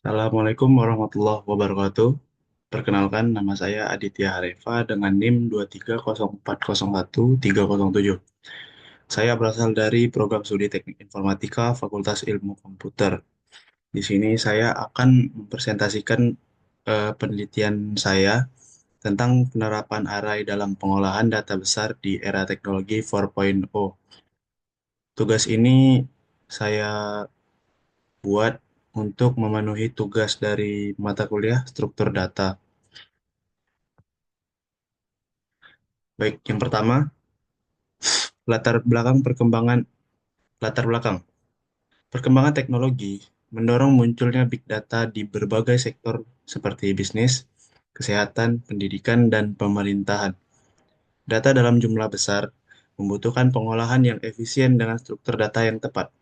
Assalamualaikum warahmatullahi wabarakatuh. Perkenalkan, nama saya Aditya Hareva dengan NIM 230401307. Saya berasal dari program studi Teknik Informatika Fakultas Ilmu Komputer. Di sini saya akan mempresentasikan penelitian saya tentang penerapan array dalam pengolahan data besar di era teknologi 4.0. Tugas ini saya buat untuk memenuhi tugas dari mata kuliah struktur data. Baik, yang pertama, latar belakang perkembangan latar belakang. Perkembangan teknologi mendorong munculnya big data di berbagai sektor seperti bisnis, kesehatan, pendidikan, dan pemerintahan. Data dalam jumlah besar membutuhkan pengolahan yang efisien dengan struktur data yang tepat.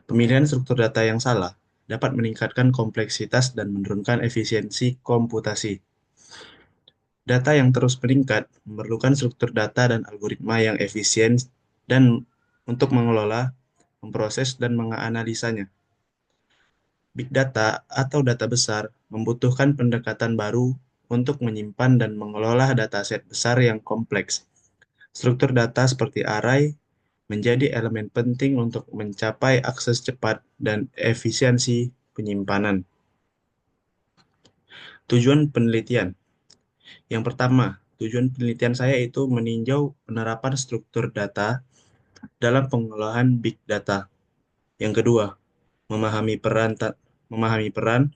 Pemilihan struktur data yang salah dapat meningkatkan kompleksitas dan menurunkan efisiensi komputasi. Data yang terus meningkat memerlukan struktur data dan algoritma yang efisien dan untuk mengelola, memproses, dan menganalisanya. Big data atau data besar membutuhkan pendekatan baru untuk menyimpan dan mengelola dataset besar yang kompleks. Struktur data seperti array menjadi elemen penting untuk mencapai akses cepat dan efisiensi penyimpanan. Tujuan penelitian. Yang pertama, tujuan penelitian saya itu meninjau penerapan struktur data dalam pengolahan big data. Yang kedua, memahami memahami peran,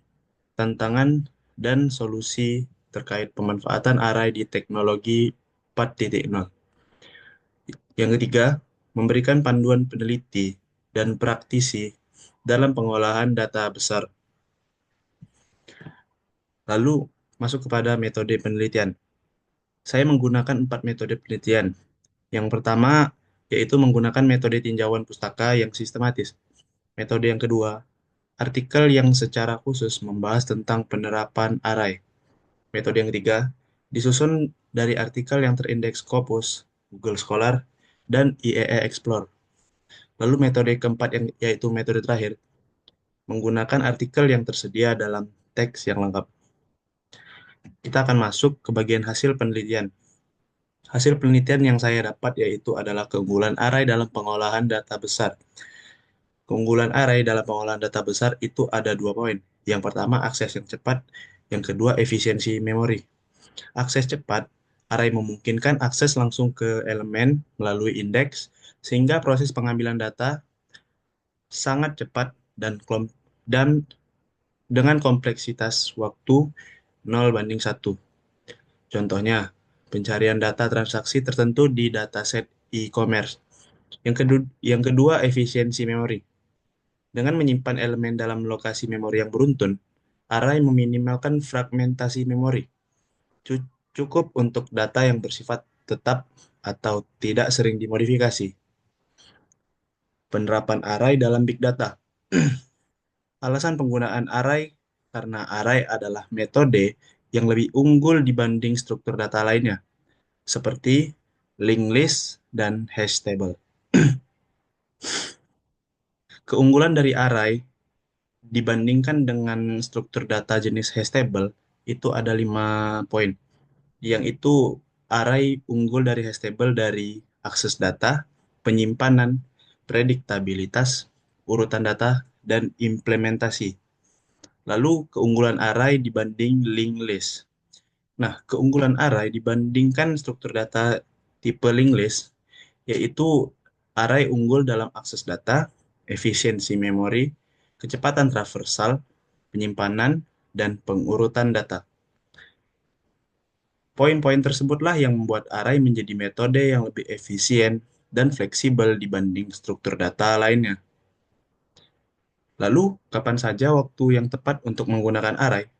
tantangan, dan solusi terkait pemanfaatan array di teknologi 4.0. Yang ketiga, memberikan panduan peneliti dan praktisi dalam pengolahan data besar. Lalu masuk kepada metode penelitian. Saya menggunakan 4 metode penelitian. Yang pertama yaitu menggunakan metode tinjauan pustaka yang sistematis. Metode yang kedua, artikel yang secara khusus membahas tentang penerapan array. Metode yang ketiga, disusun dari artikel yang terindeks Scopus, Google Scholar, dan IEE Explore. Lalu metode keempat yang yaitu metode terakhir, menggunakan artikel yang tersedia dalam teks yang lengkap. Kita akan masuk ke bagian hasil penelitian. Hasil penelitian yang saya dapat yaitu adalah keunggulan array dalam pengolahan data besar. Keunggulan array dalam pengolahan data besar itu ada 2 poin. Yang pertama, akses yang cepat. Yang kedua, efisiensi memori. Akses cepat, array memungkinkan akses langsung ke elemen melalui indeks, sehingga proses pengambilan data sangat cepat dan dengan kompleksitas waktu 0:1. Contohnya, pencarian data transaksi tertentu di dataset e-commerce. Yang kedua, efisiensi memori. Dengan menyimpan elemen dalam lokasi memori yang beruntun, array meminimalkan fragmentasi memori. Cukup untuk data yang bersifat tetap atau tidak sering dimodifikasi. Penerapan array dalam big data. Alasan penggunaan array karena array adalah metode yang lebih unggul dibanding struktur data lainnya, seperti linked list dan hash table. Keunggulan dari array dibandingkan dengan struktur data jenis hash table itu ada 5 poin. Yang itu array unggul dari hash table dari akses data, penyimpanan, prediktabilitas, urutan data, dan implementasi. Lalu keunggulan array dibanding linked list. Nah, keunggulan array dibandingkan struktur data tipe linked list yaitu array unggul dalam akses data, efisiensi memori, kecepatan traversal, penyimpanan, dan pengurutan data. Poin-poin tersebutlah yang membuat array menjadi metode yang lebih efisien dan fleksibel dibanding struktur data lainnya. Lalu, kapan saja waktu yang tepat untuk menggunakan array?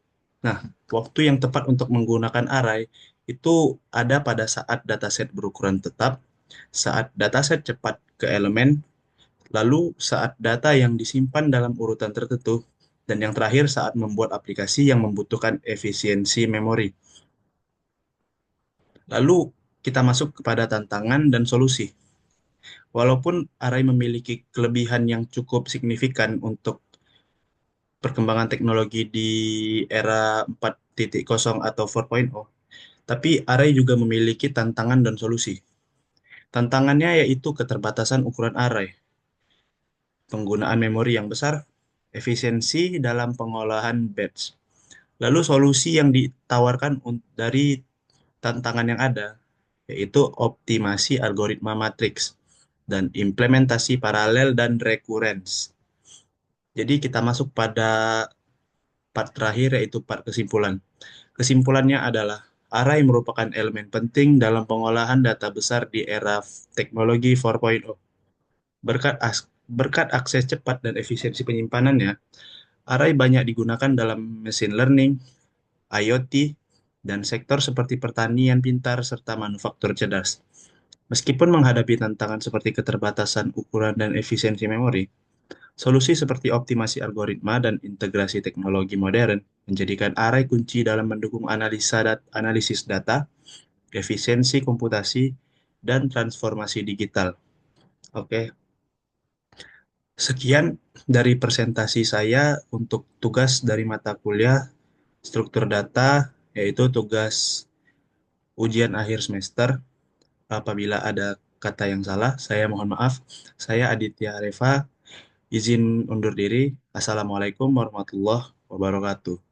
Nah, waktu yang tepat untuk menggunakan array itu ada pada saat dataset berukuran tetap, saat dataset cepat ke elemen, lalu saat data yang disimpan dalam urutan tertentu, dan yang terakhir saat membuat aplikasi yang membutuhkan efisiensi memori. Lalu kita masuk kepada tantangan dan solusi. Walaupun array memiliki kelebihan yang cukup signifikan untuk perkembangan teknologi di era 4.0 atau 4.0, tapi array juga memiliki tantangan dan solusi. Tantangannya yaitu keterbatasan ukuran array, penggunaan memori yang besar, efisiensi dalam pengolahan batch. Lalu solusi yang ditawarkan dari tantangan yang ada, yaitu optimasi algoritma matriks dan implementasi paralel dan recurrence. Jadi kita masuk pada part terakhir, yaitu part kesimpulan. Kesimpulannya adalah array merupakan elemen penting dalam pengolahan data besar di era teknologi 4.0. Berkat akses cepat dan efisiensi penyimpanannya, array banyak digunakan dalam machine learning, IoT, dan sektor seperti pertanian pintar serta manufaktur cerdas. Meskipun menghadapi tantangan seperti keterbatasan ukuran dan efisiensi memori, solusi seperti optimasi algoritma dan integrasi teknologi modern menjadikan array kunci dalam mendukung analisis data, efisiensi komputasi, dan transformasi digital. Oke, sekian dari presentasi saya untuk tugas dari mata kuliah struktur data, yaitu tugas ujian akhir semester. Apabila ada kata yang salah, saya mohon maaf. Saya Aditya Areva, izin undur diri. Assalamualaikum warahmatullahi wabarakatuh.